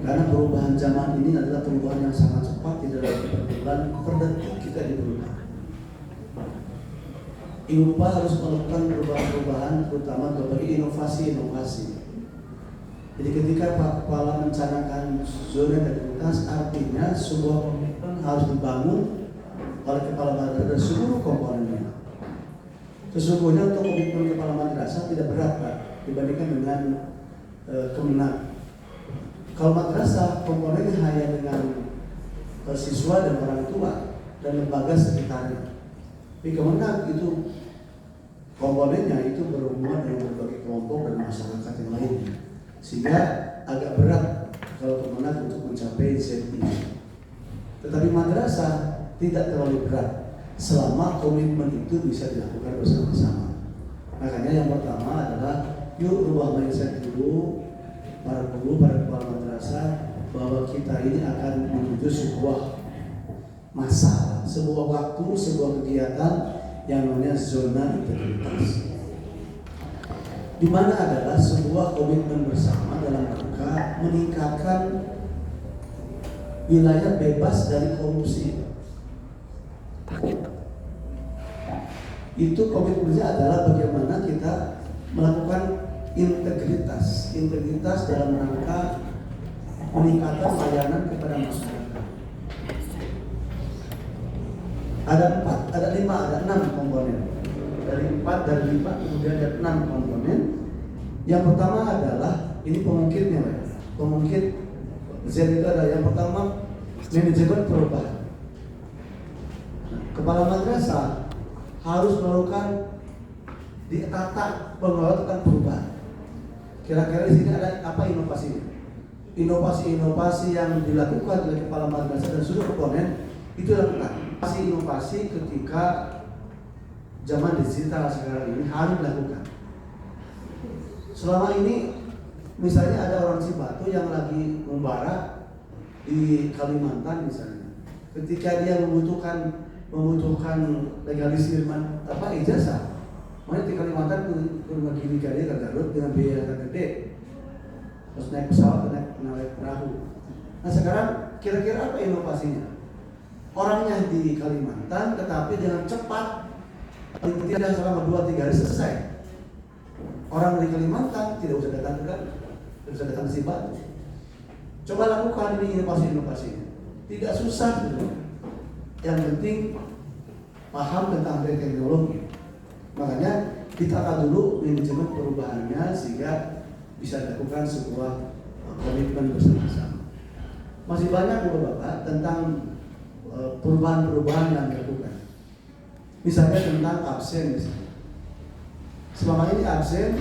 Karena perubahan zaman ini adalah perubahan yang sangat cepat, tidak lagi per bulan, per detik kita diubah. IUPA harus melakukan perubahan-perubahan, terutama berbagai inovasi-inovasi. Jadi ketika Pak Kepala mencanangkan zona integritas, artinya sebuah komitmen harus dibangun oleh Kepala Madrasah dan seluruh komponennya. Sesungguhnya untuk komitmen Kepala Madrasah tidak berat Pak, dibandingkan dengan Kemenag. Kalau madrasah komponennya hanya dengan siswa dan orang tua dan lembaga sekitarnya. Di Kemenag itu komponennya itu berhubungan dengan berbagai kelompok dan masyarakat yang lainnya, sehingga agak berat kalau Kemenag untuk mencapai Z ini. Tetapi madrasah tidak terlalu berat selama komitmen itu bisa dilakukan bersama-sama. Makanya yang pertama adalah yuk rubah mindset dulu para guru, para kepala madrasah, bahwa kita ini akan menuju sebuah masa, sebuah waktu, sebuah kegiatan yang namanya zona integritas, di mana adalah sebuah komitmen bersama dalam rangka meningkatkan wilayah bebas dari korupsi. Itu komitmennya adalah bagaimana kita melakukan integritas dalam rangka meningkatkan layanan kepada masyarakat. Ada 4, ada 5, ada 6 komponen. Dari 4, dari 5, kemudian ada 6 komponen. Yang pertama adalah, ini pemungkitnya, pemungkit Z itu adalah yang pertama manajemen perubahan. Kepala madrasah harus melakukan ditata pengelola tentang perubahan. Kira-kira di sini ada apa inovasinya? Inovasi-inovasi yang dilakukan oleh kepala madrasah dan seluruh komponen itu lakukan. Inovasi ketika zaman digital sekarang ini harus dilakukan. Selama ini misalnya ada orang Cibatu yang lagi membara di Kalimantan misalnya, ketika dia membutuhkan legalisir ijazah, makanya di Kalimantan ke rumah gini kali ke Garut dengan biaya yang gede, terus naik pesawat, naik perahu. Nah sekarang kira-kira apa inovasinya? Orangnya di Kalimantan, tetapi dengan cepat, tidak selama 2-3 hari selesai. Orang di Kalimantan tidak usah datang ke Garut, tidak usah datang ke Cibatu. Coba lakukan ini inovasi-inovasinya. Tidak susah sebenarnya. Yang penting paham tentang teknologi. Makanya ditata dulu manajemen perubahannya sehingga bisa dilakukan sebuah komitmen bersama-sama. Masih banyak Bapak tentang perubahan-perubahan yang dilakukan. Misalnya tentang absen misalnya. Selama ini absen,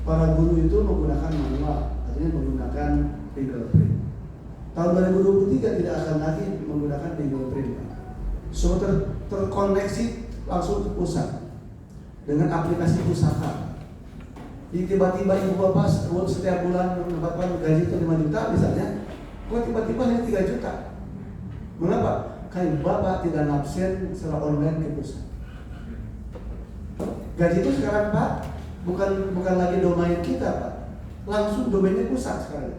para guru itu menggunakan manual, artinya menggunakan fingerprint. Tahun 2023 tidak akan lagi menggunakan fingerprint. Semua terkoneksi langsung ke pusat dengan aplikasi pusaka. Jadi tiba-tiba ibu bapak setiap bulan mendapatkan gaji itu 5 juta misalnya, kok tiba-tiba hanya 3 juta. Mengapa? Karena bapak tidak absen secara online ke pusat. Gaji itu sekarang Pak bukan lagi domain kita Pak, langsung domainnya pusat sekarang.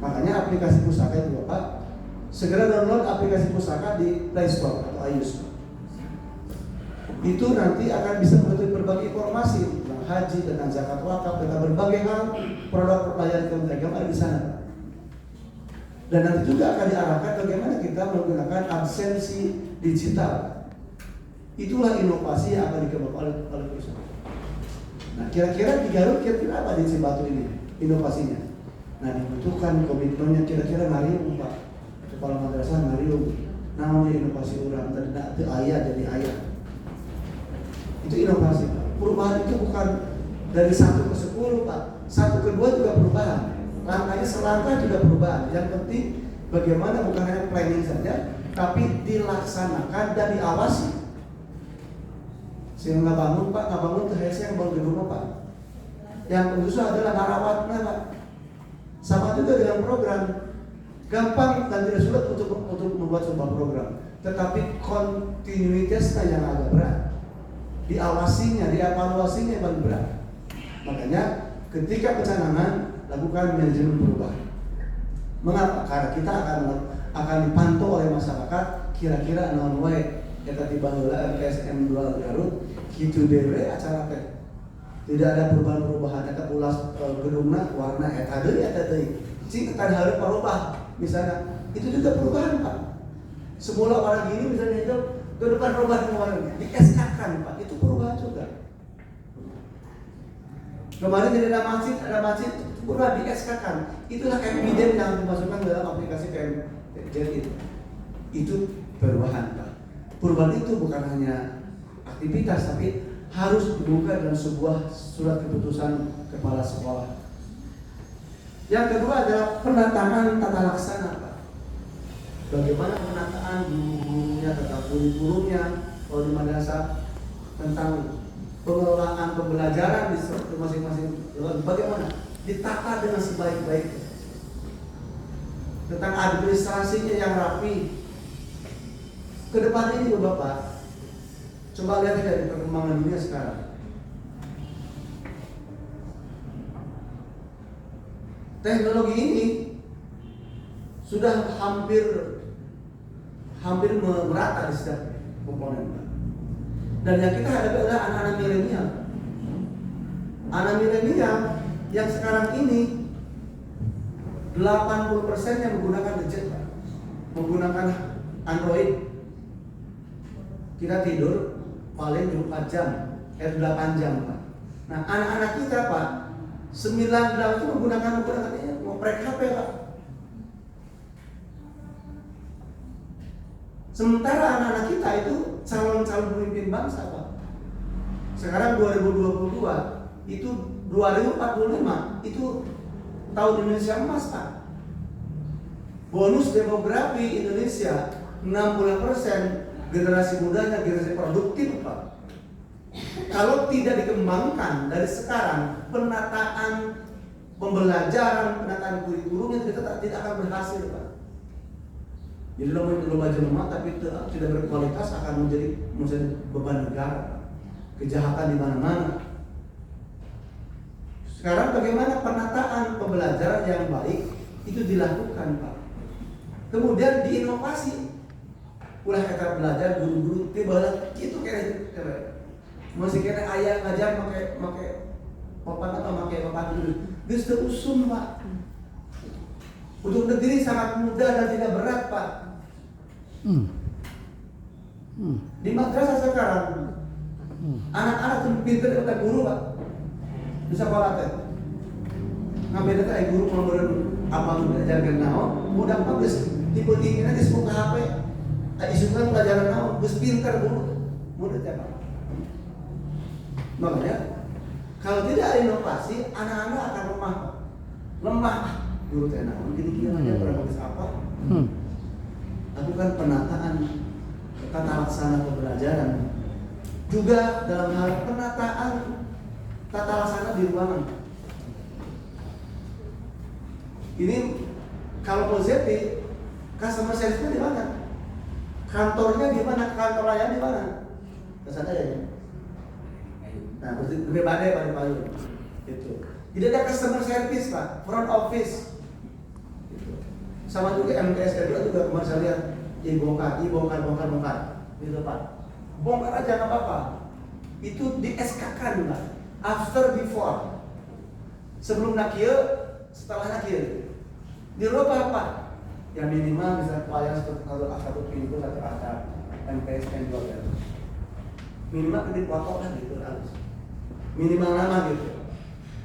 Makanya aplikasi pusaka itu Bapak segera download aplikasi pusaka di Play Store atau iOS. Itu nanti akan bisa membantu berbagai informasi tentang haji, tentang zakat wakaf, tentang berbagai hal produk pelayanan Kementerian Agama ada di sana. Dan nanti juga akan diarahkan bagaimana kita menggunakan absensi digital. Itulah inovasi yang akan dikembangkan oleh perusahaan. Nah, kira-kira di Garut kira-kira apa di Cibatu ini inovasinya? Nah, dibutuhkan komitmennya kira-kira ngariung Pak. Kepala madrasah ngariung. Namanya inovasi orang tadi ayah jadi ayah. Itu inovasi Pak. Perubahan itu bukan dari 1 ke 10 Pak. 1 ke 2 juga perubahan. Langkahnya selangkah juga perubahan. Yang penting bagaimana bukan hanya planning saja, tapi dilaksanakan dan diawasi. Sehingga nggak bangun Pak, nggak bangun ke HSC yang bangun gedung Pak. Yang justru adalah ngarawatnya Pak. Sama juga dengan program. Gampang dan tidak sulit untuk membuat sebuah program. Tetapi kontinuitasnya yang agak berat. Diawasinya, dievaluasinya yang paling berat. Makanya ketika pencanangan lakukan manajemen perubahan. Mengapa? Karena kita akan dipantau oleh masyarakat kira-kira naon wae eta tiba heula MTSN 2 Garut kitu dewe acara teh. Tidak ada perubahan-perubahan eta ulas gedungna warna eta deui. Cing kan harus merubah misalnya. Itu juga perubahan, Pak. Semula warna gini misalnya itu ke depan perubahan warna di SK-kan, Pak. Itu perubahan juga. Kemarin jadi ada masjid perubahan di SK-kan. Itulah KMPJ yang dimasukkan dalam aplikasi KMPJ itu. Itu perubahan, Pak. Perubahan itu bukan hanya aktivitas, tapi harus dibuka dalam sebuah surat keputusan kepala sekolah. Yang kedua adalah penataan tata laksana, Pak. Bagaimana penataan guru-gurunya, tentang kurikulumnya, kalau di madrasah, tentang pengelolaan pembelajaran di masing-masing, bagaimana ditata dengan sebaik-baiknya, tentang administrasinya yang rapi. Kedepan ini Bapak, coba lihat dari perkembangan dunia sekarang. Teknologi ini sudah hampir merata di setiap komponen. Dan yang kita hadapi adalah anak-anak milenial. Anak milenial yang sekarang ini 80% yang menggunakan gadget, menggunakan Android. Kita tidur paling 24 jam, 8 jam, Pak. Nah, anak-anak kita, Pak, 98 itu menggunakan ngoprek HP, Pak. Sementara anak-anak kita itu calon-calon pemimpin bangsa, Pak. Sekarang 2022, itu 2045, itu tahun Indonesia emas, Pak. Bonus demografi Indonesia 60%. Generasi mudanya, generasi produktif, Pak. Kalau tidak dikembangkan dari sekarang, penataan pembelajaran, penataan kurikulumnya tidak akan berhasil, Pak. Jadi lomba jelema tapi tidak berkualitas akan menjadi beban negara. Kejahatan di mana-mana. Sekarang bagaimana penataan pembelajaran yang baik itu dilakukan, Pak. Kemudian diinovasi. Ulah kita belajar guru-guru tiba gitu kayak masih kena ayah ngajar pakai papan atau pakai papan dulu. Geus teu usum, Pak. Untuk negeri sangat mudah dan tidak berat, Pak. Di madrasah sekarang anak-anak yang pintar kata guru, Pak. Di sekolah teh. Ngambil teh guru mau apa belajar naon, mudah bagus. Tipe-tipenya di buka HP. Isukan pelajaran naon, geus pintar guru. Mudah teh, Pak. Makanya kalau tidak ada inovasi, anak-anak akan lemah. Guru teh naon, kira-kira aja berbagus apa? Lakukan penataan tata laksana pembelajaran. Juga dalam hal penataan tata laksana di ruangan. Ini kalau positif, customer service-nya di mana? Kantornya di mana? Kantor layan di mana? Kesana ya. Nah, lebih badai pada payung. Itu. Jadi ada customer service, Pak, front office. Gitu. Sama juga MTS juga kemarin saya lihat bongkar. Gitu, Pak. Bongkar aja nggak apa-apa. Itu di SK-kan, Pak. After before. Sebelum nakil, setelah nakil. Dirubah, Pak. Yang minimal bisa pelayan satu pintu satu atap MTSN 2 ya. Minimal di foto lah gitu harus. Minimal nama gitu.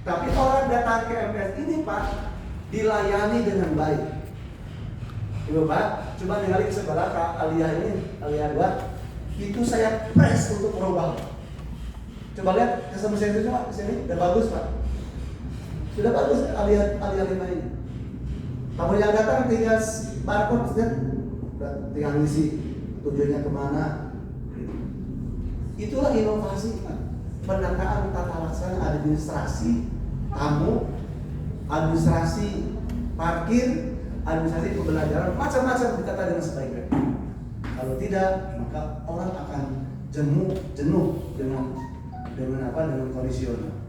Tapi orang datang ke MTS ini, Pak, dilayani dengan baik. Ibu Pak, coba ningali sebelah Kak Alia ini, Alia 2, itu saya press untuk merubah. Coba lihat customer service Pak, sini udah bagus, Pak. Sudah bagus Alia 5 ini. Kalau yang datang tinggal barcode dan tinggal ngisi tujuannya kemana. Itulah inovasi, Pak. Penataan tata laksana administrasi tamu, administrasi parkir, administrasi pembelajaran, macam-macam ditata dengan sebaik-baiknya. Kalau tidak, maka orang akan jenuh dengan kondisional.